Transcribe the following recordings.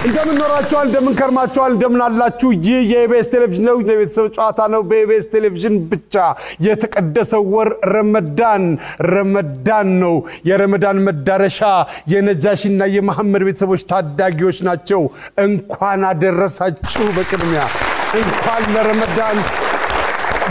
እንደምን ኖራችኋል እንደምን ከርማችኋል እንደምን አላችሁ ይህ የኢቢኤስ ቴሌቪዥን ነው የቤተሰብ ጨዋታ ነው በኢቢኤስ ቴሌቪዥን ብቻ የተቀደሰው ወር ረመዳን ነው የረመዳን መዳረሻ የነጃሽና የመሐመድ ቤተሰቦች ታዳጊዎች ናቸው እንኳን አደረሳችሁ በቅድሚያ እንኳን ለረመዳን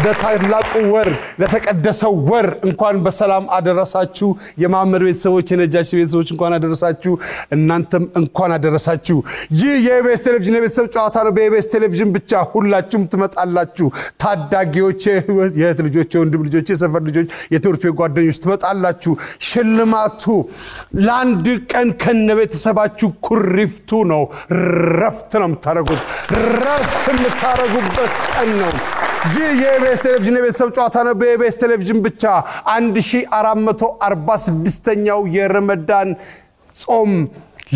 ለታላቁ ወር ለተቀደሰው ወር እንኳን በሰላም አደረሳችሁ የመሐመድ ቤተሰቦች የነጃሽ ቤተሰቦች እንኳን አደረሳችሁ እናንተም እንኳን አደረሳችሁ ይህ የኢቢኤስ ቴሌቪዥን የቤተሰብ ጨዋታ ነው በኢቢኤስ ቴሌቪዥን ብቻ ሁላችሁም ትመጣላችሁ ታዳጊዎች የእህት ልጆች የወንድም ልጆች የሰፈር ልጆች የትምህርት ቤት ጓደኞች ትመጣላችሁ ሽልማቱ ለአንድ ቀን ከነቤተሰባችሁ ኩሪፍቱ ነው ረፍት ነው የምታረጉት ረፍት የምታረጉበት ቀን ነው ይህ የኢቢኤስ ቴሌቪዥን የቤተሰብ ጨዋታ ነው በኢቢኤስ ቴሌቪዥን ብቻ 1446ኛው የረመዳን ጾም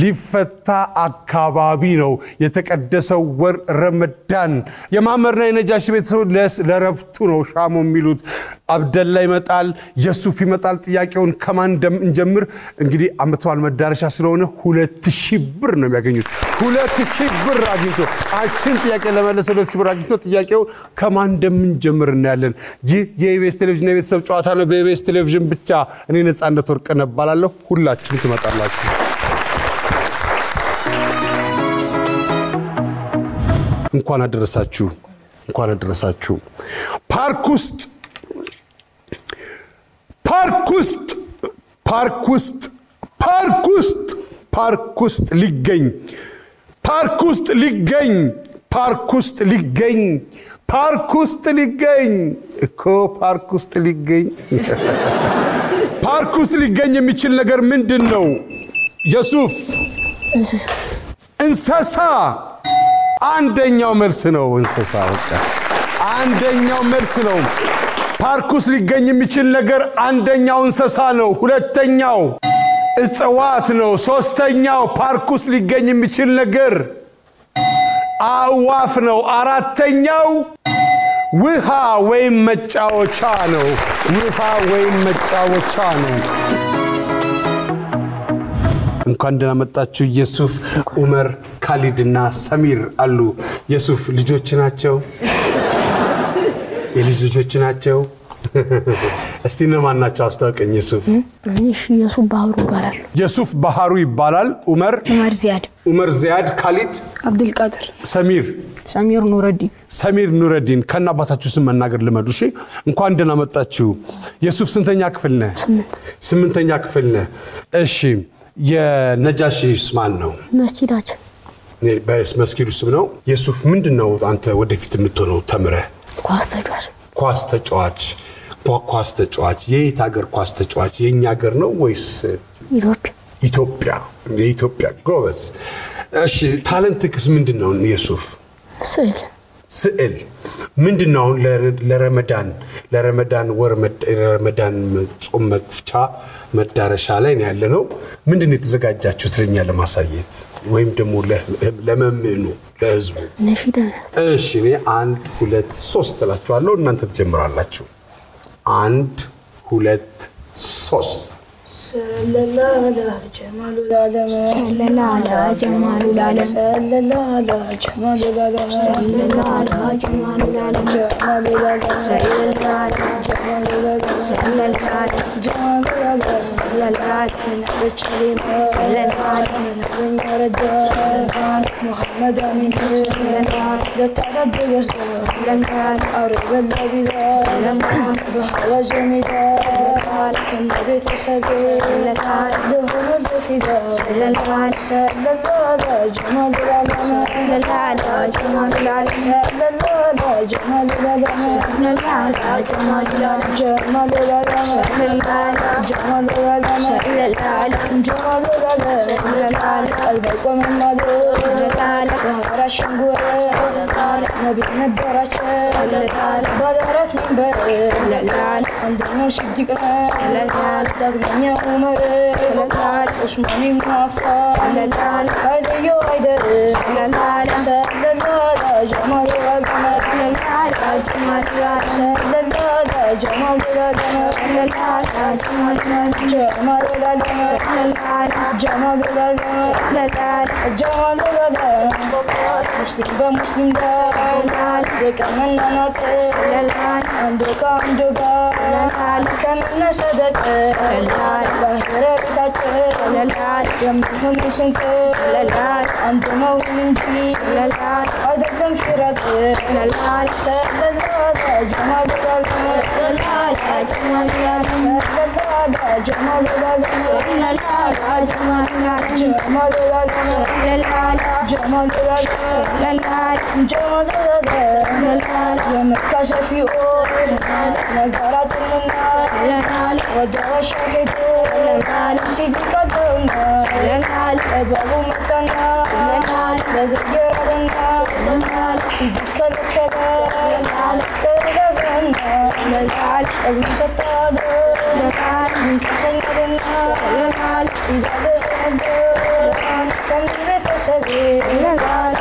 ሊፈታ አካባቢ ነው የተቀደሰው ወር ረመዳን የማመርና የነጃሽ ቤተሰብ ለረፍቱ ነው ሻሞ የሚሉት አብደላ ይመጣል የሱፍ ይመጣል ጥያቄውን ከማን እንጀምር እንግዲህ አመቷል መዳረሻ ስለሆነ 2000 ብር ነው የሚያገኙት 2000 ብር አግኝቶ አችን ጥያቄ ለመለሰ 2000 ብር አግኝቶ ጥያቄው ከማን እንደምንጀምር እናያለን ይህ የኢቢኤስ ቴሌቪዥን የቤተሰብ ጨዋታ ነው በኢቢኤስ ቴሌቪዥን ብቻ እኔ ነጻነት ወርቅነህ እባላለሁ ሁላችሁም ትመጣላችሁ እንኳን አደረሳችሁ ፓርክ ውስጥ ሊገኝ የሚችል ነገር ምንድነው የሱፍ እንስሳ አንደኛው መልስ ነው እንስሳ በቃ አንደኛው መልስ ነው ፓርኩስ ሊገኝ የሚችል ነገር አንደኛው እንስሳ ነው ሁለተኛው እጽዋት ነው ሶስተኛው ፓርኩስ ሊገኝ የሚችል ነገር አዋፍ ነው አራተኛው ውሃ ወይም መጫወቻ ነው እንኳን ደህና መጣችሁ የሱፍ ዑመር ካሊድና ሰሚር አሉ የሱፍ ልጆች ናቸው የልጅ ልጆች ናቸው እስቲ ነማን ናቸው አስተዋቀኝ የሱፍ እሺ የሱፍ ባህሩ ይባላል ዑመር ዚያድ ካሊድ አብዱል ቃድር ሰሚር ኑረዲን ከናባታችሁ ስም መናገር ልመዱ እሺ እንኳን ደህና መጣችሁ የሱፍ ስንተኛ ክፍል ነህ ስምንተኛ ክፍል ነህ እሺ የነጃሽስ ማን ነው መስጂዳችን በመስጊዱ ስም ነው የሱፍ ምንድነው አንተ ወደፊት የምትሆነው ተምረህ ኳስ ተጫዋች የት ሀገር ኳስ ተጫዋች የኛ ሀገር ነው ወይስ ኢትዮጵያ ጎበዝ እሺ ታለንትክስ ምንድነው የሱፍ ስዕል ምንድነው ለረመዳን ወር ረመዳን ጾም መክፈቻ መዳረሻ ላይ ነው ያለነው ምንድነው የተዘጋጃችሁት ለኛ ለማሳየት ወይም ደግሞ ለመምኑ ለህዝቡ ነሽዳ እሺ እኔ 1 2 3 ተላችኋለሁ እናንተ ተጀምራላችሁ 1 2 3 صلى الله على جمال العالم صلى الله على جمال العالم صلى الله على جمال العالم صلى الله على جمال العالم جمال العالم صلى الله على جمال العالم صلى الله على جمال العالم صلى الله على نحو الكريم صلى الله على نحو الرجال محمد امين صلى الله على تعرض الوسط صلى الله على ارض النبي صلى الله على بهوى جميل كان بيت سبيل صلى الله عليه الفداء صلى الله على جمال العالم صلى الله على جمال العالم صلى الله على جمال العالم صلى الله على جمال العالم جمال العالم صلى الله على جمال العالم صلى الله على جمال العالم صلى الله على قلبك من مالك صلى الله على ظهر الشنقور نبي نبرك صلى الله على بدرت من بر صلى الله على عندنا شدك صلى الله على دغنيا عمر صلى الله على عثماني موافق صلى الله على هيديو هيدر صلى الله على صلى الله على جمال العالم صلى الله على جمال العالم صلى الله على جمال العالم صلى جمال العالم جمال العالم جمال العالم مسلم بمسلم يكملنا ناقص عندك كملنا صدق ظاهرة بتاعتك يمكن سنك أنت مولين في عدد في رقص سهل جمال جمال يا مكة شفيع نقرات النار ودعوة الشهيد صدق الدنيا أبو متنا لذكر لنا صدق الكلام كذبنا المسطر منك سنرنا في ذلك كان بتسبي سيدنا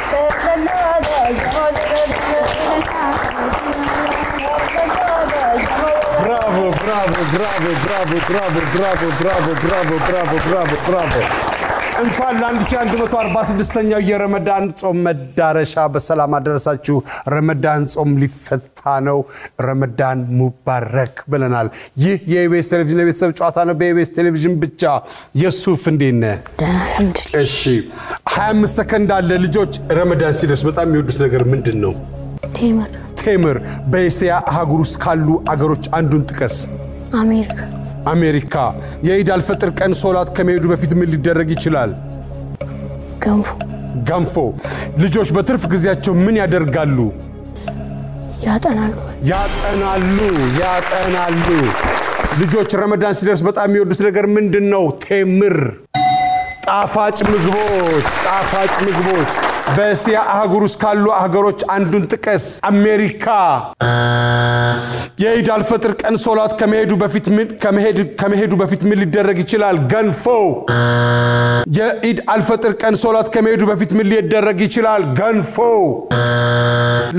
Bravo, bravo, bravo, bravo, bravo, bravo, bravo, bravo, bravo, bravo, bravo. እንኳን ለ1146ኛው የረመዳን ጾም መዳረሻ በሰላም አደረሳችሁ። ረመዳን ጾም ሊፈታ ነው። ረመዳን ሙባረክ ብለናል። ይህ የኢቢኤስ ቴሌቪዥን የቤተሰብ ጨዋታ ነው። በኢቢኤስ ቴሌቪዥን ብቻ። የሱፍ እንዴት ነህ? እሺ 25 ሰከንድ አለ። ልጆች ረመዳን ሲደርስ በጣም የሚወዱት ነገር ምንድነው? ቴምር። በእስያ አህጉር ውስጥ ካሉ አገሮች አንዱን ጥቀስ። አሜሪካ። የኢድ አልፈጥር ቀን ሶላት ከመሄዱ በፊት ምን ሊደረግ ይችላል? ገንፎ። ልጆች በትርፍ ጊዜያቸው ምን ያደርጋሉ? ያጠናሉ። ልጆች ረመዳን ሲደርስ በጣም የሚወዱት ነገር ምንድነው? ቴምር። ጣፋጭ ምግቦች በእስያ አህጉር ውስጥ ካሉ አገሮች አንዱን ጥቀስ። አሜሪካ። የኢድ አልፈጥር ቀን ሶላት ከመሄዱ በፊት ምን ሊደረግ ይችላል? ገንፎ። የኢድ አልፈጥር ቀን ሶላት ከመሄዱ በፊት ምን ሊደረግ ይችላል? ገንፎ።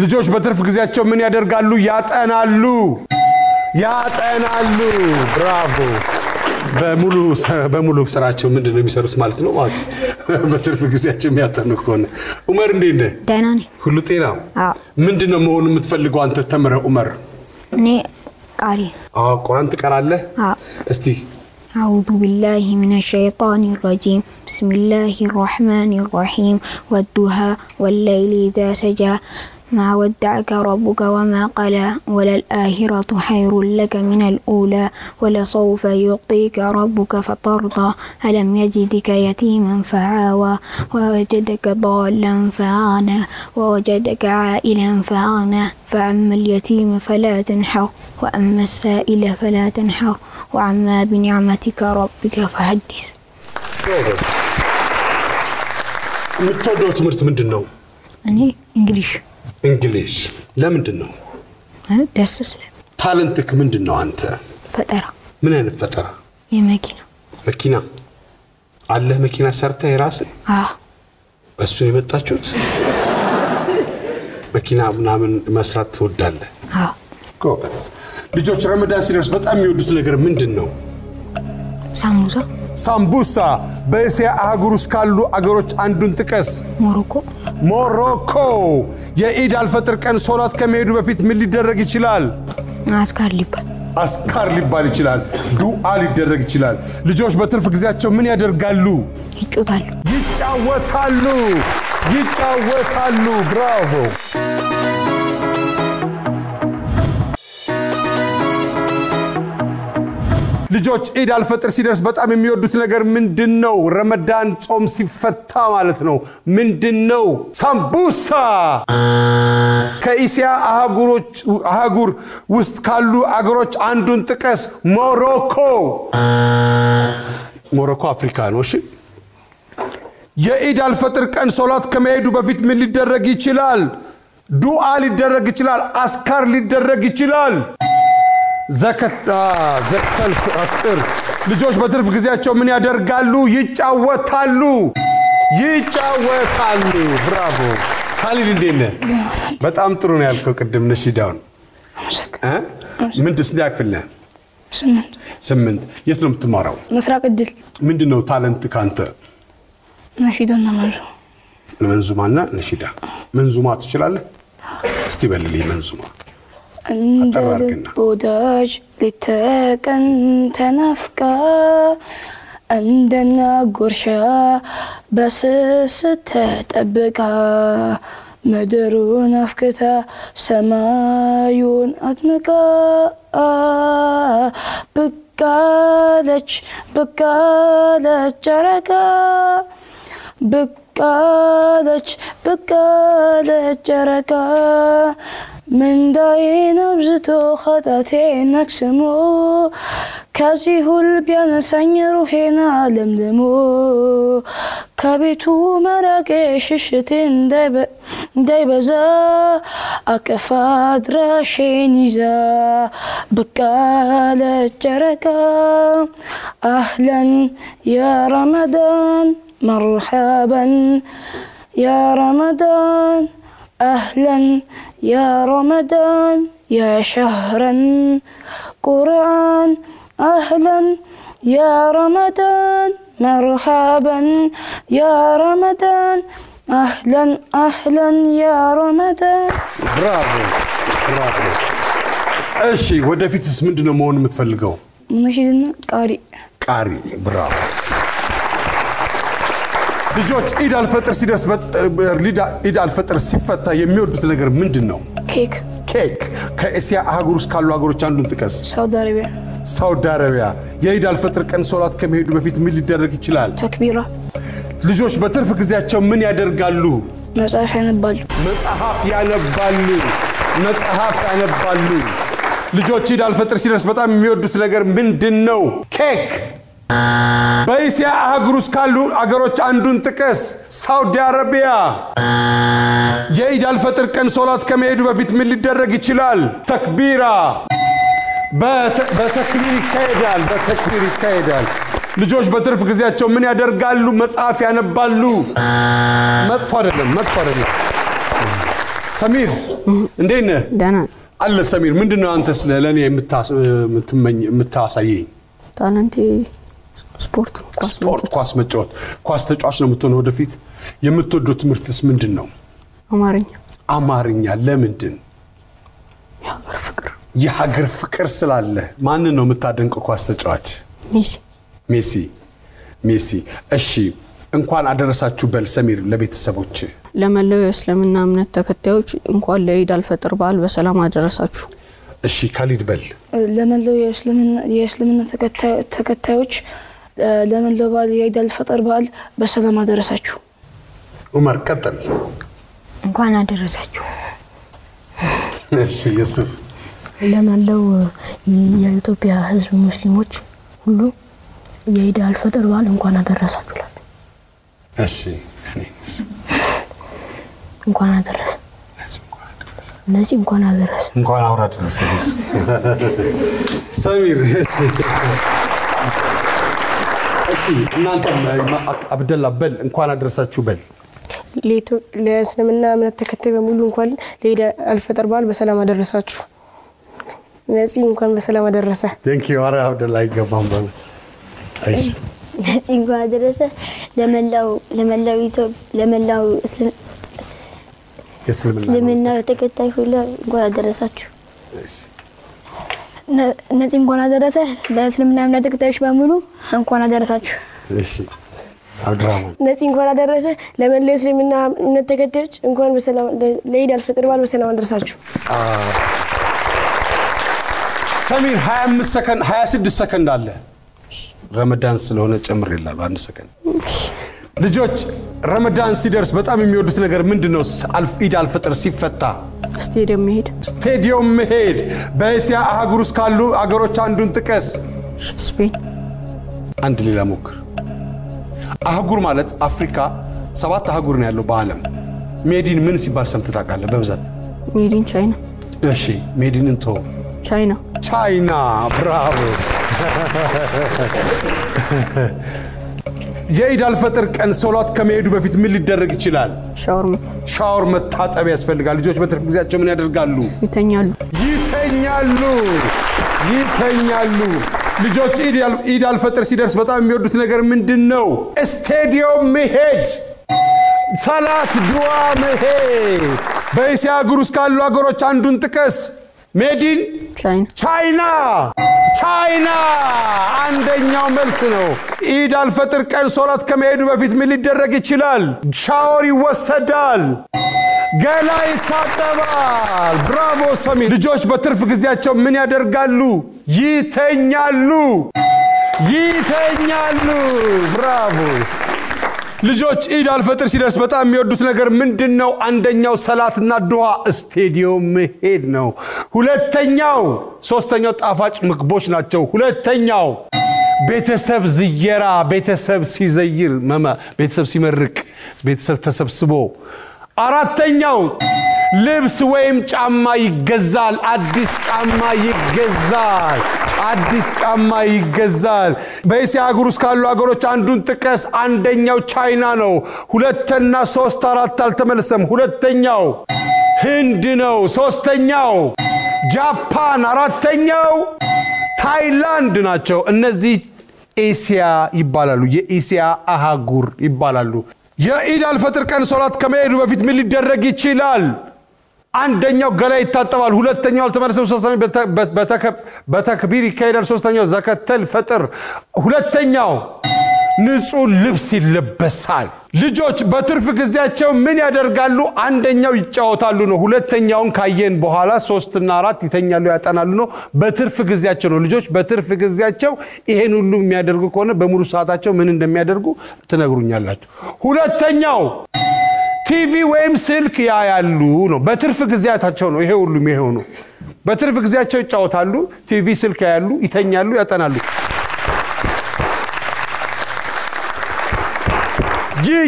ልጆች በትርፍ ጊዜያቸው ምን ያደርጋሉ? ያጠናሉ። ብራቮ። በሙሉ ስራቸው ምንድነው የሚሰሩት ማለት ነው? በትርፍ ጊዜያቸው የሚያጠኑ ከሆነ። ዑመር እንዴት ነህ? ደህና ነኝ። ሁሉ ጤና? ምንድነው መሆን የምትፈልገው አንተ ተምረህ ዑመር? እኔ ቃሪ። ቁርአን ትቀራለህ? እስቲ أعوذ بالله من الشيطان الرجيم بسم الله الرحمن الرحيم والضحى والليل إذا سجى ما ودعك ربك وما قلى وللآخرة خير لك من الأولى ولسوف يعطيك ربك فترضى ألم يجدك يتيما فآوى ووجدك ضالا فأغنى ووجدك عائلا فأغنى فأما اليتيم فلا تنحر وأما السائل فلا تنحر وعما بنعمتك ربك فحدث. የምትወደው ትምህርት ምንድነው? እኔ እንግሊሽ። ለምንድነው? ደስ ስለ ታለንትክ ምንድነው አንተ? ፈጠራ። ምን አይነት ፈጠራ? መኪና አለ። መኪና ሰርተህ የራስህ? በሱ የመጣችሁት መኪና ምናምን መስራት ትወዳለህ? ጎበዝ። ልጆች ረመዳን ሲደርስ በጣም የሚወዱት ነገር ምንድነው? ሳምቡሳ። በእስያ አህጉር ውስጥ ካሉ አገሮች አንዱን ጥቀስ። ሞሮኮ። የኢድ አልፈጥር ቀን ሶላት ከመሄዱ በፊት ምን ሊደረግ ይችላል? አስካር ሊባል ይችላል። ዱዓ ሊደረግ ይችላል። ልጆች በትርፍ ጊዜያቸው ምን ያደርጋሉ? ይጫወታሉ። ብራቮ። ልጆች ኢድ አልፈጥር ሲደርስ በጣም የሚወዱት ነገር ምንድነው? ረመዳን ጾም ሲፈታ ማለት ነው። ምንድነው? ሳምቡሳ። ከእስያ አህጉር ውስጥ ካሉ አገሮች አንዱን ጥቀስ። ሞሮኮ አፍሪካ ነው። እሺ። የኢድ አልፈጥር ቀን ሶላት ከመሄዱ በፊት ምን ሊደረግ ይችላል? ዱዓ ሊደረግ ይችላል። አስካር ሊደረግ ይችላል። ዘክተል ፍጥር። ልጆች በትርፍ ጊዜያቸው ምን ያደርጋሉ? ይጫወታሉ። ብራቮ። ካሊድ እንዴት ነህ? በጣም ጥሩ ነው ያልከው ቅድም ነሽዳውን። ምን ትስንያ ክፍል ነህ? 8 የት ነው የምትማራው مسرق الدل ምንድነው ታለንት ካንተ نشيد النمر መንዙማና ነሺዳ መንዙማ ትችላለህ እስቲ በልልኝ መንዙማ عند البوداج لتكن تنفكا عندنا قرشا بس ستتبكا مدرون أفكتا سمايون أدمكا بكالج جركا بكالج جركا من داين أبزتو خطاتين نكسمو كازيه البيان سنيرو هنا لملمو كابيتو مراكش الشتين دايبزا أكفاد راشينيزا بكالة جركا أهلا يا رمضان مرحبا يا رمضان أهلا يا رمضان يا شهرا قرآن أهلا يا رمضان مرحبا يا رمضان أهلا يا رمضان برافو እሺ ወደፊትስ ምንድነው መሆን የምትፈልገው نشيدنا ቃሪ ብራቮ ልጆች ኢድ አልፈጥር ሲደርስ ኢድ አልፈጥር ሲፈታ የሚወዱት ነገር ምንድነው كيك ከእስያ አህጉር ውስጥ ካሉ ሀገሮች አንዱን ጥቀስ ሳውዲ አረቢያ የኢድ አልፈጥር ቀን ሶላት ከመሄዱ በፊት ምን ሊደረግ ይችላል ተክቢራ ልጆች በትርፍ ጊዜያቸው ምን ያደርጋሉ መጽሐፍ ያነባሉ ልጆች ኢድ አልፈጥር ሲደርስ በጣም የሚወዱት ነገር ምንድነው ኬክ በእስያ አህጉር ውስጥ ካሉ አገሮች አንዱን ጥቀስ ሳውዲ አረቢያ የኢድ አልፈጥር ቀን ሶላት ከመሄዱ በፊት ምን ሊደረግ ይችላል ተክቢራ በተክቢር ይካሄዳል ልጆች በትርፍ ጊዜያቸው ምን ያደርጋሉ መጽሐፍ ያነባሉ መጥፎ አይደለም ሰሚር እንዴት ነህ ደህና አለ ሰሚር ምንድነው አንተስ ለኔ የምታሳየኝ ታለንቴ ስፖርት ኳስ መጫወት ኳስ ተጫዋች ነው የምትሆነው ወደፊት የምትወደው ትምህርትስ ምንድነው አማርኛ ለምንድን የሀገር ፍቅር ስላለ ማን ነው የምታደንቀው ኳስ ተጫዋች ሜሲ እሺ እንኳን አደረሳችሁ በል ሰሚር ለቤተሰቦች ለመላው የእስልምና እምነት ተከታዮች እንኳን ለኢድ አልፈጥር በዓል በሰላም አደረሳችሁ እሺ ካሊድ በል ለመላው የእስልምና ተከታዮች ለመላው በዓል የኢድ አልፈጥር በዓል በሰላም አደረሳችሁ ዑመር ቀጥል እንኳን አደረሳችሁ እሺ የሱፍ ለመላው የኢትዮጵያ ህዝብ ሙስሊሞች ሁሉ የኢድ አልፈጥር በዓል እንኳን አደረሳችሁ እሺ እኔ እንኳን አደረሰ ነዚህ እንኳን አደረሰ እንኳን አውራድ ነሰስ ሰሚር እሺ እናንተ አብደላ በል እንኳን አደረሳችሁ በል ለእስልምና እምነት ተከታይ በሙሉ እንኳን ለኢድ አልፈጥር በዓል በሰላም አደረሳችሁ ነዚህ እንኳን በሰላም አደረሰ ቴንክ ዩ አራ አብደላ ይገባም በል አይሽ ነዚህ እንኳን አደረሰ ለመላው እስልምና ተከታይ ሁሉ እንኳን አደረሳችሁ ነዚህ እንኳን አደረሰ ለእስልምና እምነት ተከታዮች በሙሉ እንኳን አደረሳችሁ እሺ አብድራማን ነዚህ እንኳን አደረሰ ለመላው እስልምና እምነት ተከታዮች እንኳን በሰላም ለኢድ አልፈጥር በዓል በሰላም አደረሳችሁ ሰሚር 26 ሰከንድ አለ ረመዳን ስለሆነ ጨምር ይላል 1 ሰከንድ ልጆች ረመዳን ሲደርስ በጣም የሚወዱት ነገር ምንድነው ኢድ አልፈጥር ሲፈታ ስቴዲየም መሄድ በእስያ አህጉር ውስጥ ካሉ አገሮች አንዱን ጥቀስ ስፔን አንድ ሌላ ሞክር አህጉር ማለት አፍሪካ 7 አህጉር ነው ያለው በአለም ሜዲን ምን ሲባል ሰምተህ ታውቃለህ በብዛት ሜዲን ቻይና እሺ ሜዲንን ቶ ቻይና ብራቮ የኢድ አልፈጥር ቀን ሶላት ከመሄዱ በፊት ምን ሊደረግ ይችላል ሻወር መታጠብ ያስፈልጋል ልጆች በትርፍ ጊዜያቸው ምን ያደርጋሉ ይተኛሉ ይተኛሉ ልጆች ኢድ አልፈጥር ሲደርስ በጣም የሚወዱት ነገር ምንድነው ስታዲየም መሄድ ሰላት ዱዓ መሄድ በእስያ አገር ውስጥ ካሉ አገሮች አንዱን ጥቀስ ሜዲን ቻይና አንደኛው መልስ ነው ኢድ አልፈጥር ቀን ሶላት ከመሄዱ በፊት ምን ሊደረግ ይችላል ሻወር ይወሰዳል ገላ ይታጠባል ብራቮ ሰሚ ልጆች በትርፍ ጊዜያቸው ምን ያደርጋሉ ይተኛሉ ብራቮ ልጆች ኢድ አልፈጥር ሲደርስ በጣም የሚወዱት ነገር ምንድነው አንደኛው ሰላትና ዱዓ ስታዲየም መሄድ ነው ሁለተኛው ሶስተኛው ጣፋጭ ምግቦች ናቸው ሁለተኛው ቤተሰብ ዝየራ ቤተሰብ ሲዘይር ቤተሰብ ሲመርቅ ቤተሰብ ተሰብስቦ አራተኛው ልብስ ወይም ጫማ ይገዛል አዲስ ጫማ ይገዛል በእስያ አገር ውስጥ ካሉ አገሮች አንዱን ጥቀስ አንደኛው ቻይና ነው ሁለተኛ 3 4 አልተመለሰም ሁለተኛው ህንድ ነው ሶስተኛው ጃፓን አራተኛው ታይላንድ ናቸው እነዚህ ኤሲያ ይባላሉ የኤሲያ አህጉር ይባላሉ የኢድ አልፈጥር ቀን ሶላት ከመሄዱ በፊት ምን ሊደረግ ይችላል አንደኛው ገላ ይታጠባል ሁለተኛው አልተመለሰም ሶስተኛው በተክቢር ይካሄዳል ሶስተኛው ዘከተል ፈጥር ሁለተኛው ንጹህ ልብስ ይለበሳል ልጆች በትርፍ ጊዜያቸው ምን ያደርጋሉ አንደኛው ይጫወታሉ ነው ሁለተኛውን ካየን በኋላ 3 እና 4 ይተኛሉ ያጠናሉ ነው በትርፍ ጊዜያቸው ነው ልጆች በትርፍ ጊዜያቸው ይሄን ሁሉ የሚያደርጉ ከሆነ በሙሉ ሰዓታቸው ምን እንደሚያደርጉ ትነግሩኛላችሁ ሁለተኛው ቲቪ ወይም ስልክ ያያሉ ነው በትርፍ ጊዜያቸው ነው ይሄ ሁሉ ነው በትርፍ ጊዜያቸው ይጫወታሉ ቲቪ ስልክ ያያሉ ይተኛሉ ያጠናሉ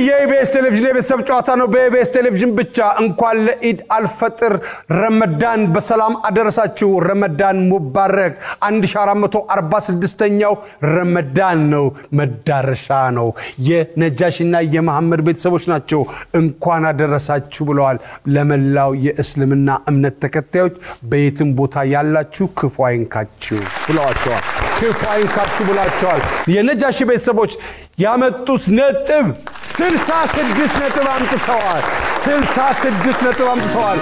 የኢቢኤስ ቴሌቪዥን የቤተሰብ ጨዋታ ነው በኢቢኤስ ቴሌቪዥን ብቻ እንኳን ለኢድ አልፈጥር ረመዳን በሰላም አደረሳችሁ ረመዳን ሙባረክ 1446ኛው ረመዳን ነው መዳረሻ ነው የነጃሽና የመሐመድ ቤተሰቦች ናቸው እንኳን አደረሳችሁ ብለዋል ለመላው የእስልምና እምነት ተከታዮች በየትም ቦታ ያላችሁ ክፉ አይንካችሁ ብላቸዋል የነጃሽ ቤተሰቦች ያመጡት ነጥብ 66 ነጥብ አምጥተዋል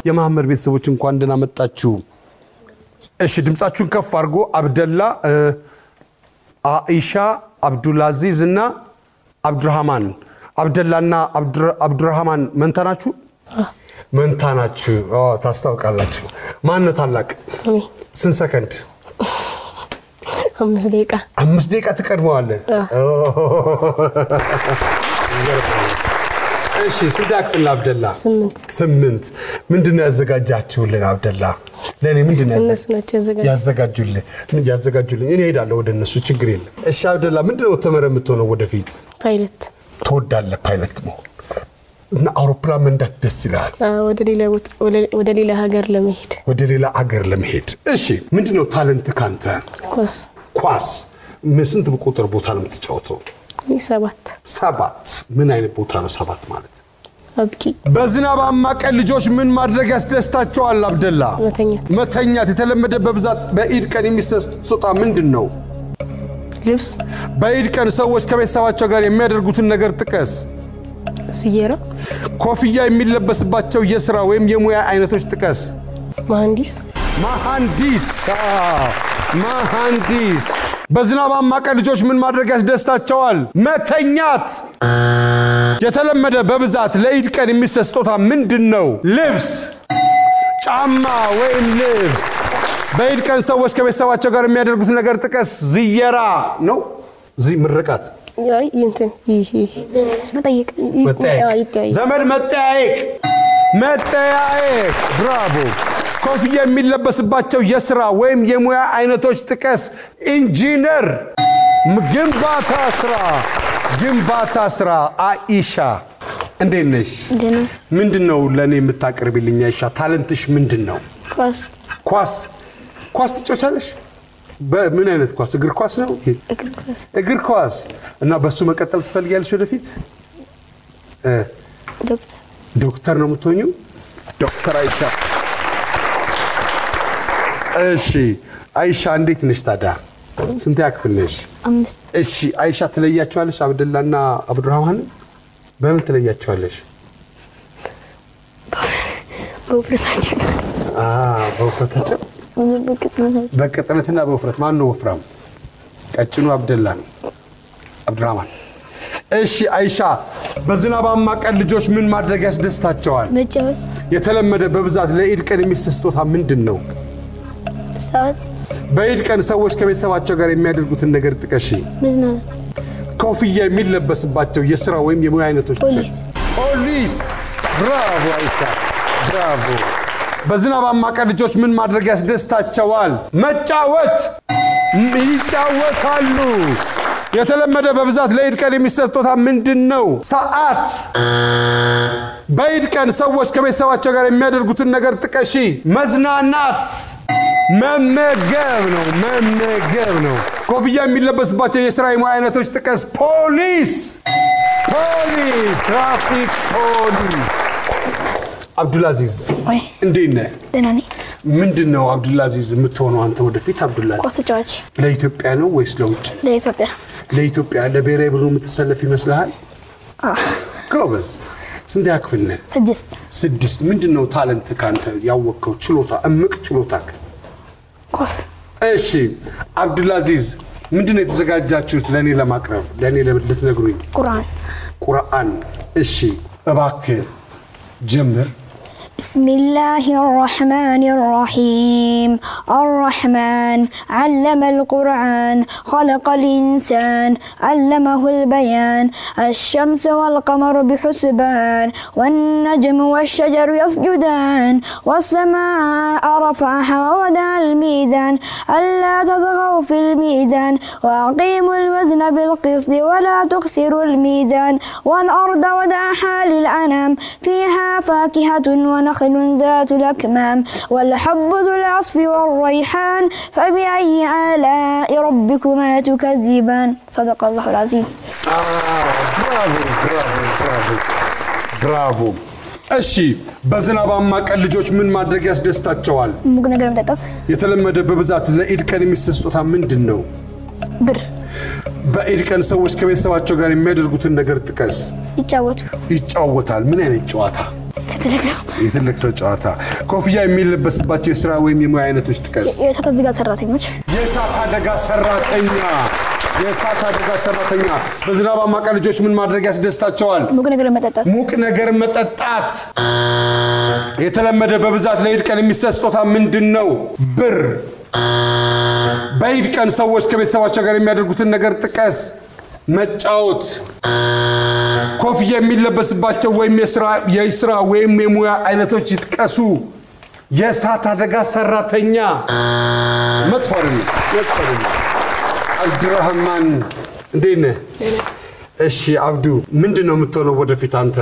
የመሐመድ ቤተሰቦች እንኳን ደህና መጣችሁ እሺ ድምጻችሁን ከፍ አድርጎ አብደላ አኢሻ አብዱልአዚዝ እና አብዱራህማን አብደላና አብዱራህማን መንታናችሁ ታስታውቃላችሁ ማን ነው ታላቅ ስንት ሰከንድ 5 ደቂቃ ተቀድመዋል እሺ ስንት አክፍል አብደላ 8 ምንድነው ያዘጋጃችሁልን አብደላ ለኔ ምንድነው ያዘጋጁልን እኔ ሄዳለሁ ወደ እነሱ ችግር የለም እሺ አብደላ ምንድነው ተመረምተው ወደፊት ፓይለት ተወዳለ ፓይለት ነው እና አውሮፕላን መንዳት ደስ ይላል ወደ ሌላ ሀገር ለመሄድ እሺ ምንድነው ታለንት ካንተ ኳስ ስንት ቁጥር ቦታ ነው የምትጫወተው 7 ምን አይነት ቦታ ነው 7 ማለት አብቂ በዝናባማ ቀን ልጆች ምን ማድረግ ያስደስታቸዋል አብደላ መተኛት የተለመደ በብዛት በኢድ ቀን የሚሰጡት ምንድነው ልብስ በኢድ ቀን ሰዎች ከቤተሰባቸው ጋር የሚያደርጉትን ነገር ጥቀስ ሲየራ ኮፍያ የሚለበስባቸው የሥራ ወይም የሙያ አይነቶች ጥቀስ መሐንዲስ በዝናባማ ቀን ልጆች ምን ማድረግ ያስደስታቸዋል መተኛት የተለመደ በብዛት ለኢድ ቀን የሚሰጡት ምንድነው ልብስ ጫማ ወይም ልብስ በኢድ ቀን ሰዎች ከቤተሰባቸው ጋር የሚያደርጉት ነገር ጥቀስ ዝየራ ነው ምርቃት እንትን ይሄ መጠየቅ ዘመድ መጠያየቅ ብራቮ ኮፍያ የሚለበስባቸው የሥራ ወይም የሙያ አይነቶች ጥቀስ ኢንጂነር ግንባታ ስራ አኢሻ እንዴት ነሽ ምንድነው ለኔ የምታቀርብልኝ አይሻ ታለንትሽ ምንድነው ኳስ ትጫወቻለሽ በምን አይነት ኳስ እግር ኳስ ነው እግር ኳስ እና በሱ መቀጠል ትፈልጊያለሽ ወደፊት ዶክተር ነው የምትሆኚው ዶክተር አይሻ እሺ አይሻ እንዴት ነሽ ታዲያ ስንት ያክፍል ነሽ 5 እሺ አይሻ ትለያቸዋለሽ አብደላና አብዱራህማን በምን ትለያቸዋለሽ በውፍረታቸው በውፍረታቸው በቅጥነትና በውፍረት ማን ነው ወፍራም ቀጭኑ አብደላ ነው አብዱራህማን እሺ አይሻ በዝናባማ ቀን ልጆች ምን ማድረግ ያስደስታቸዋል መጫወት የተለመደ በብዛት ለኢድ ቀን የሚሰስቶታ ምንድነው ሰዓት በኢድ ቀን ሰዎች ከቤተሰባቸው ጋር የሚያደርጉትን ነገር ጥቀሺ መዝናናት ኮፍያ የሚለበስባቸው የሥራ ወይም የሙያ አይነቶች ፖሊስ ብራቮ አይሻ ብራቮ በዝናባማ ቀን ልጆች ምን ማድረግ ያስደስታቸዋል መጫወት ይጫወታሉ የተለመደ በብዛት ለኢድ ቀን የሚሰስቶታ ምንድነው ሰዓት በኢድ ቀን ሰዎች ከቤተሰባቸው ጋር የሚያደርጉትን ነገር ጥቀሺ መዝናናት መመገብ ነው ኮፍያ የሚለበስባቸው የሥራ የሙያ አይነቶች ጥቀስ ፖሊስ ትራፊክ ፖሊስ አብዱልአዚዝ እንዴት ነህ ደህና ነኝ ምንድነው አብዱልአዚዝ የምትሆነው አንተ ወደፊት አብዱልአዚዝ ኳስ ተጫዋች ለኢትዮጵያ ነው ወይስ ለውጭ ለኢትዮጵያ ለብሔራዊ ቡድኑ የምትሰለፍ ይመስልሃል ጎበዝ ስንት ያክፍል ነህ 6 ምንድነው ታለንት ካንተ ያወቀው ችሎታ እምቅ ችሎታ ኳስ እሺ አብዱልአዚዝ ምንድነው የተዘጋጃችሁት ለኔ ለማቅረብ ለኔ ልትነግሩኝ ቁርአን እሺ እባክህ ጀምር بسم الله الرحمن الرحيم الرحمن علم القرآن خلق الإنسان علمه البيان الشمس والقمر بحسبان والنجم والشجر يسجدان والسماء رفعها ووضع الميزان ألا تطغوا في الميزان وأقيموا الوزن بالقسط ولا تخسروا الميزان والأرض وضعها للأنام فيها فاكهة ونخل ذات الأكمام والحب ذو العصف والريحان فبأي آلاء ربكما تكذبان صدق الله العظيم برافو እሺ በዝናባማ ቀን ልጆች ምን ማድረግ ያስደስታቸዋል ሙቅ ነገር መጠጣት የተለመደ በብዛት ለኢድ ቀን የሚሰስቶታ ምንድነው ብር በኢድ ቀን ሰዎች ከቤተሰባቸው ጋር የሚያደርጉትን ነገር ጥቀስ ይጫወታል ምን አይነት ጨዋታ የትልቅ ሰው ጨዋታ ኮፍያ የሚለበስባቸው የሥራ ወይም የሙያ አይነቶች ጥቀስ የእሳት አደጋ ሰራተኛ በዝናባማ ቀን ልጆች ምን ማድረግ ያስደስታቸዋል ሙቅ ነገር መጠጣት የተለመደ በብዛት ለኢድ ቀን የሚሰስቶታ ምንድነው ብር በኢድ ቀን ሰዎች ከቤተሰባቸው ጋር የሚያደርጉትን ነገር ጥቀስ መጫወት ኮፍያ የሚለበስባቸው ወይም የሥራ ወይም የሙያ አይነቶች ይጥቀሱ የእሳት አደጋ ሰራተኛ መጥፎርኝ አብዱራህማን እንዴት ነህ እሺ አብዱ ምንድነው የምትሆነው ወደፊት አንተ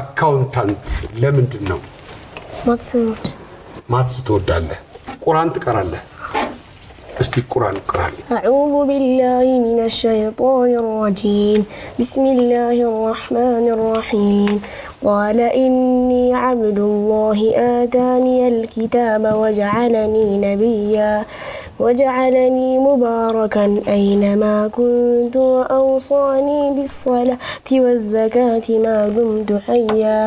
አካውንታንት ለምንድነው ማትስ ትወዳለህ ቁርአን ትቀራለህ استي القرآن القرآن أعوذ بالله من الشيطان الرجيم بسم الله الرحمن الرحيم قال إني عبد الله آتاني الكتاب وجعلني نبيا وجعلني مباركا أينما كنت وأوصاني بالصلاة والزكاة ما دمت حيا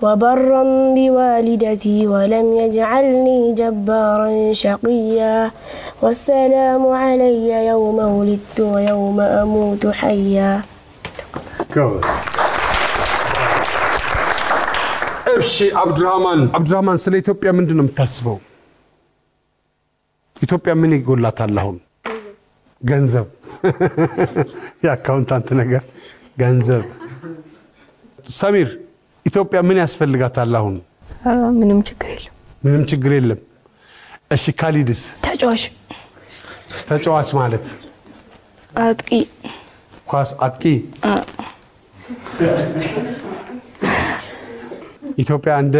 وبرا بوالدتي ولم يجعلني جبارا شقيا والسلام علي يوم ولدت ويوم أموت حيا كويس ابشي عبد الرحمن سለ ኢትዮጵያ ምንድነው የምታስበው ኢትዮጵያ ምን ይጎላታል አሁን ገንዘብ የአካውንታንት ነገር ገንዘብ ሰሚር ኢትዮጵያ ምን ያስፈልጋታል አሁን ምንም ችግር የለም እሺ ካሊድስ ተጫዋች ማለት አጥቂ ኳስ አጥቂ ኢትዮጵያ እንደ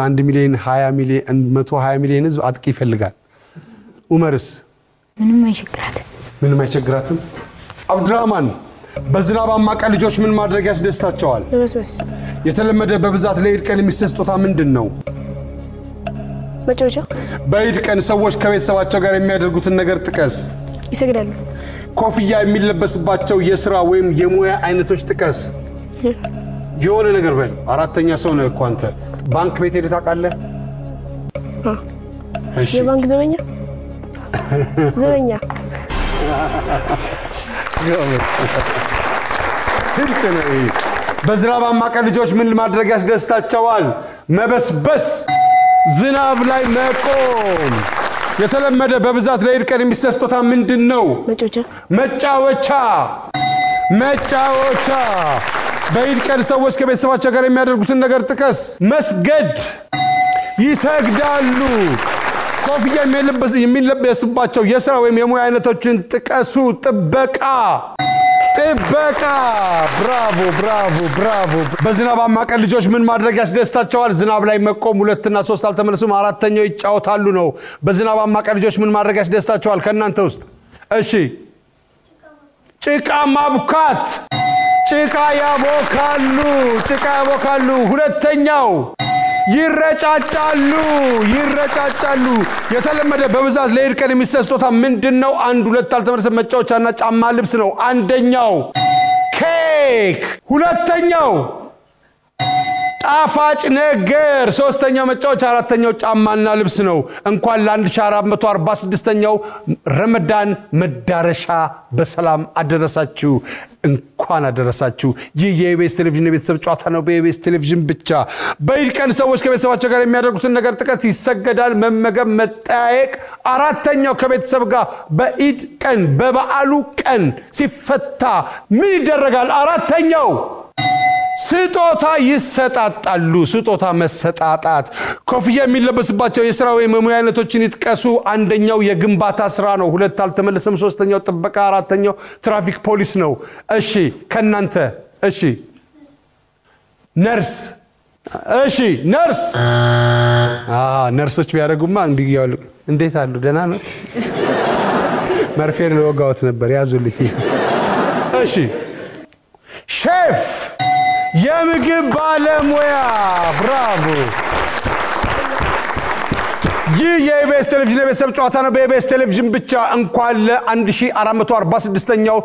1 ሚሊዮን 20 ሚሊዮን 120 ሚሊዮን ህዝብ አጥቂ ይፈልጋል ኡመርስ ምንም አይቸግራትም አብዱራህማን በዝናባማ ቀን ልጆች ምን ማድረግ ያስደስታቸዋል? መበስበስ የተለመደ በብዛት ለኢድ ቀን የሚሰጥ ስጦታ ምንድነው? መጫወቻ በኢድ ቀን ሰዎች ከቤተሰባቸው ጋር የሚያደርጉትን ነገር ጥቀስ። ይሰግዳሉ። ኮፍያ የሚለበስባቸው የሥራ ወይም የሙያ አይነቶች ጥቀስ። የሆነ ነገር በል። አራተኛ ሰው ነህ እኮ አንተ። ባንክ ቤት ሄደህ ታውቃለህ? እሺ የባንክ ዘበኛ ትልቅ ነው። በዝናባማ ቀን ልጆች ምን ማድረግ ያስደስታቸዋል? መበስበስ፣ ዝናብ ላይ መቆም። የተለመደ በብዛት ለኢድ ቀን የሚሰጥ ስጦታ ምንድነው? መጫወቻ። በኢድ ቀን ሰዎች ከቤተሰባቸው ጋር የሚያደርጉትን ነገር ጥቀስ። መስገድ፣ ይሰግዳሉ። ኮፍያ የሚለበስባቸው የሥራ ወይም የሙያ አይነቶችን ጥቀሱ። ጥበቃ። ብራቮ። በዝናባማ ቀን ልጆች ምን ማድረግ ያስደስታቸዋል? ዝናብ ላይ መቆም። 2 እና 3 አልተመለሱም። አራተኛው ይጫወታሉ ነው። በዝናባማ ቀን ልጆች ምን ማድረግ ያስደስታቸዋል ከእናንተ ውስጥ? እሺ ጭቃ ማቡካት። ጭቃ ያቦካሉ። ሁለተኛው ይረጫጫሉ። የተለመደ በብዛት ለኢድ ቀን የሚሰጥ ስጦታ ምንድነው? 1 2 አልተመለሰም። መጫወቻና ጫማ ልብስ ነው። አንደኛው ኬክ፣ ሁለተኛው ጣፋጭ ነገር፣ ሶስተኛው መጫወቻ፣ አራተኛው ጫማና ልብስ ነው። እንኳን ለ1446ኛው ረመዳን መዳረሻ በሰላም አደረሳችሁ። እንኳን አደረሳችሁ። ይህ የኢቢኤስ ቴሌቪዥን የቤተሰብ ጨዋታ ነው። በኢቢኤስ ቴሌቪዥን ብቻ። በኢድ ቀን ሰዎች ከቤተሰባቸው ጋር የሚያደርጉትን ነገር ጥቀስ። ይሰገዳል፣ መመገብ፣ መጠያየቅ። አራተኛው ከቤተሰብ ጋር በኢድ ቀን በበዓሉ ቀን ሲፈታ ምን ይደረጋል? አራተኛው ስጦታ ይሰጣጣሉ። ስጦታ መሰጣጣት። ኮፍያ የሚለበስባቸው የሥራ ወይም የሙያ አይነቶችን ይጥቀሱ። አንደኛው የግንባታ ሥራ ነው። 2 አልተመለሰም። ሶስተኛው ጥበቃ፣ አራተኛው ትራፊክ ፖሊስ ነው። እሺ ከናንተ ነርስ። እሺ ነርሶች ቢያደርጉማ እንዴት አሉ? ደህና ነው። መርፌን ለወጋውት ነበር። ያዙልኝ። እሺ ሼፍ፣ የምግብ ባለሙያ። ብራቮ። ይህ የኢቢኤስ ቴሌቪዥን የቤተሰብ ጨዋታ ነው። በኢቢኤስ ቴሌቪዥን ብቻ። እንኳን ለ1446ኛው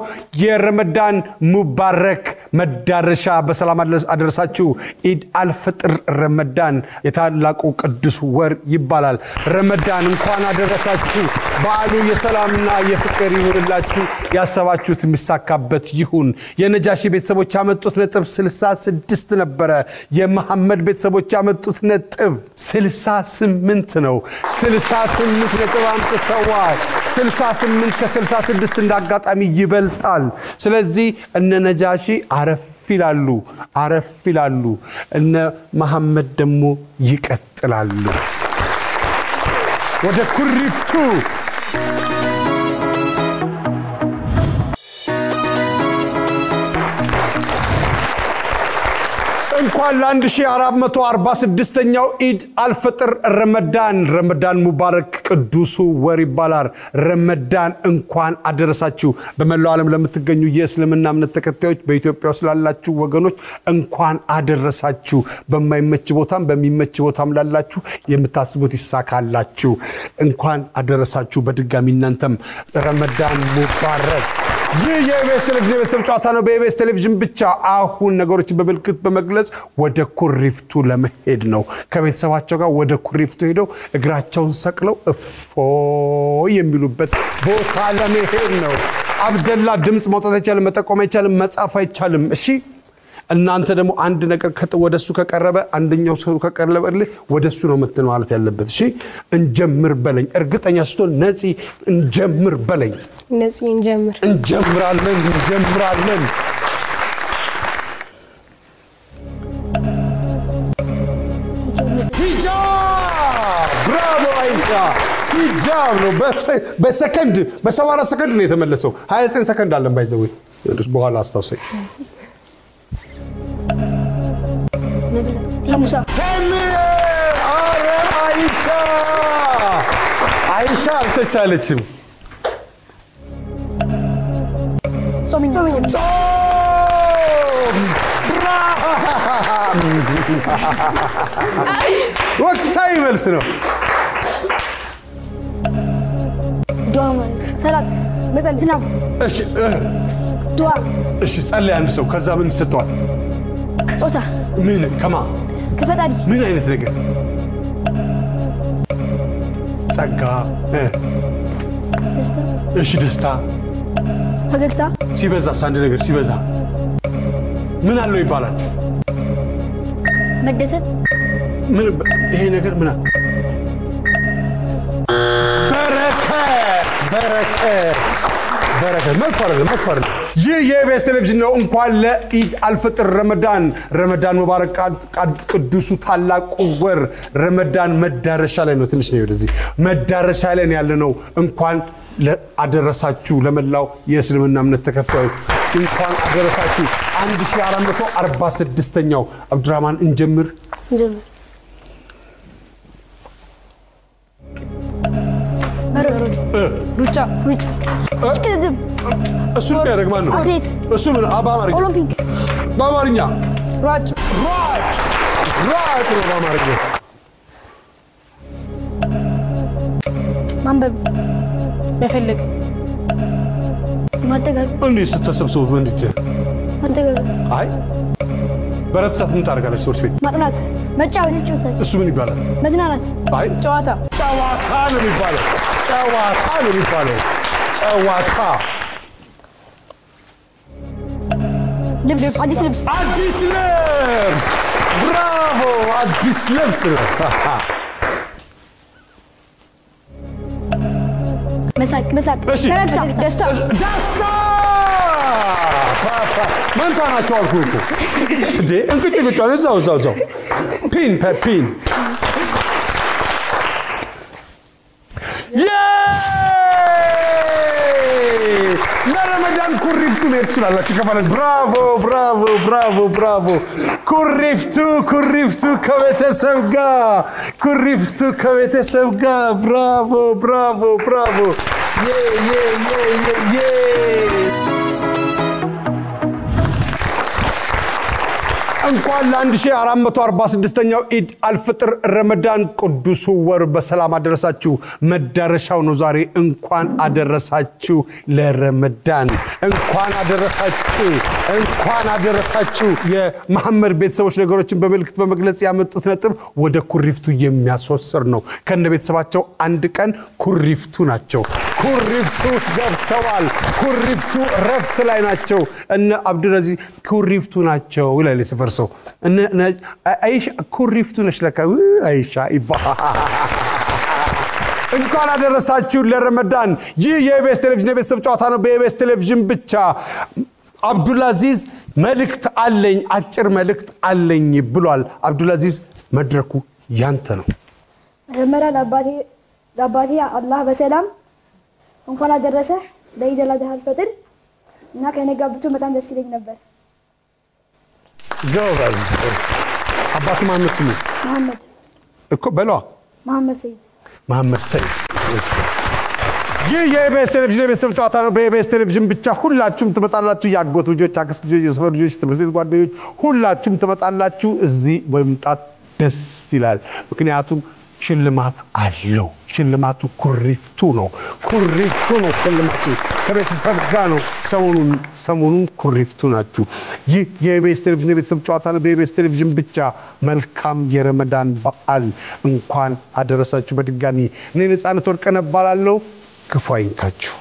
የረመዳን ሙባረክ መዳረሻ በሰላም አደረሳችሁ። ኢድ አልፈጥር ረመዳን የታላቁ ቅዱስ ወር ይባላል። ረመዳን እንኳን አደረሳችሁ። በዓሉ የሰላምና የፍቅር ይሁንላችሁ። ያሰባችሁት የሚሳካበት ይሁን። የነጃሺ ቤተሰቦች ያመጡት ነጥብ 66 ነበረ። የመሐመድ ቤተሰቦች ያመጡት ነጥብ 68 ነው። 68 ነጥብ አምጥተዋል። 68 ከ66 እንዳጋጣሚ ይበልጣል። ስለዚህ እነ ነጃሺ አረፍ ይላሉ። እነ መሐመድ ደግሞ ይቀጥላሉ። ወደ ኩሪፍቱ እንኳን ለ1446ኛው ኢድ አልፈጥር ረመዳን ሙባረክ ቅዱሱ ወር ይባላል። ረመዳን እንኳን አደረሳችሁ። በመላው ዓለም ለምትገኙ የእስልምና እምነት ተከታዮች በኢትዮጵያ ውስጥ ላላችሁ ወገኖች እንኳን አደረሳችሁ። በማይመች ቦታም በሚመች ቦታም ላላችሁ የምታስቡት ይሳካላችሁ። እንኳን አደረሳችሁ በድጋሚ እናንተም ረመዳን ሙባረክ። ይህ የኢቢኤስ ቴሌቪዥን የቤተሰብ ጨዋታ ነው። በኢቢኤስ ቴሌቪዥን ብቻ። አሁን ነገሮችን በምልክት በመግለጽ ወደ ኩሪፍቱ ለመሄድ ነው። ከቤተሰባቸው ጋር ወደ ኩሪፍቱ ሄደው እግራቸውን ሰቅለው እፎይ የሚሉበት ቦታ ለመሄድ ነው። አብደላ ድምጽ ማውጣት አይቻልም፣ መጠቆም አይቻልም፣ መጻፍ አይቻልም። እሺ እናንተ ደግሞ አንድ ነገር ወደሱ ከቀረበ አንደኛው ሰው ከቀረበልህ ወደሱ ነው መጥተው ማለት ያለበት። እሺ እንጀምር በለኝ። እርግጠኛ ስትሆን ነፂ እንጀምር በለኝ። ነፂ እንጀምራለን። ሂጃብ። ብራቮ አይሻ። ሂጃብ ነው። በሰከንድ በ74 ሰከንድ ነው የተመለሰው። 29 ሰከንድ አለን ባይዘው በኋላ አስተውሰኝ። ሳሙሳ አረ አይሻ አልተቻለችም። ጾም ወቅታዊ መልስ ነው ዱዓ ሰላት መጸለይ ዝናብ እሺ ዱዓ እሺ ጸልይ አንድ ሰው ከዛ ምን ይሰጠዋል ጾታ ምን ከማ ከፈጣሪ ምን አይነት ነገር ጸጋ ደስታ እሺ ደስታ ፈገግታ ሲበዛ አንድ ነገር ሲበዛ ምን አለው ይባላል መደሰት ምን ይሄ ነገር ምን በረከት መጥፋር ይህ የኢቢኤስ ቴሌቪዥን ነው እንኳን ለኢድ አልፈጥር ረመዳን ሙባረክ ቅዱሱ ታላቁ ወር ረመዳን መዳረሻ ላይ ነው ትንሽ ነው ወደዚህ መዳረሻ ላይ ያለነው እንኳን አደረሳችሁ ለመላው የእስልምና እምነት ተከታዮች እንኳን አደረሳችሁ 1446ኛው አብዱራህማን እንጀምር ሩጫ እሱ የሚያደርግ ማን ነው አትሌት እሱ ምን በአማርኛ ኦሎምፒክ በአማርኛ ሯጭ ነው በአማርኛ ማንበብ መፈለግ ማጠጋገብ እንዴ ስትሰብሰቡ ምን እንዴ ማጠጋገብ አይ በረፍት ሰዓት ምን ታደርጋለች ሶርስ ቤት ማጥናት መጫወት እሱ ምን ይባላል መዝናናት አይ ጨዋታ ነው የሚባለው ጨዋታ ልብስ አዲስ ልብስ ብራቮ አዲስ ልብስ መሳቅ እሺ ደስታ መንታ ናቸው አልኩ እኮ እንዴ እንቅጭ እዛው ፒን ለረመዳን ኩሪፍቱ ነው ትችላላችሁ ከፈለን ብራቮ ኩሪፍቱ ከቤተሰብ ጋር ብራቮ እንኳን ለ1446ኛው ኢድ አልፍጥር ረመዳን ቅዱስ ወር በሰላም አደረሳችሁ መዳረሻው ነው ዛሬ እንኳን አደረሳችሁ ለረመዳን እንኳን አደረሳችሁ የመሐመድ ቤተሰቦች ነገሮችን በመልክት በመግለጽ ያመጡት ነጥብ ወደ ኩሪፍቱ የሚያስወስር ነው ከነ ቤተሰባቸው አንድ ቀን ኩሪፍቱ ናቸው ኩሪፍቱ ገብተዋል ኩሪፍቱ ረፍት ላይ ናቸው እነ አብዱልአዚዝ ኩሪፍቱ ናቸው ይላል ሰፈርሰው እነ አይሻ ኩሪፍቱ ነሽ ለካ አይሻ እንኳን አደረሳችሁ ለረመዳን ይህ የኢቢኤስ ቴሌቪዥን የቤተሰብ ጨዋታ ነው በኢቢኤስ ቴሌቪዥን ብቻ አብዱልአዚዝ መልእክት አለኝ አጭር መልእክት አለኝ ብሏል አብዱልአዚዝ መድረኩ ያንተ ነው መጀመሪያ ለአባቴ አላህ በሰላም እንኳን አደረሰ ለኢድ አልፈጥር እና ከነጋ ብቻ በጣም ደስ ይለኝ ነበር ጎበዝ አባቱ ማን ስሙ መሐመድ እኮ በለዋ መሐመድ ሰይድ ይህ የኢቢኤስ ቴሌቪዥን የቤተሰብ ጨዋታ ነው በኢቢኤስ ቴሌቪዥን ብቻ ሁላችሁም ትመጣላችሁ ያጎት ልጆች አክስት ልጆች የሰፈር ልጆች ትምህርት ቤት ጓደኞች ሁላችሁም ትመጣላችሁ እዚህ በመምጣት ደስ ይላል ምክንያቱም ሽልማት አለው ሽልማቱ ኩሪፍቱ ነው ሽልማቱ ከቤተሰብ ጋር ነው ሰሞኑን ኩሪፍቱ ናችሁ ይህ የኢቢኤስ ቴሌቪዥን የቤተሰብ ጨዋታ ነው በኢቢኤስ ቴሌቪዥን ብቻ መልካም የረመዳን በዓል እንኳን አደረሳችሁ በድጋሚ እኔ ነፃነት ወርቅነህ እባላለሁ ክፉ አይንካችሁ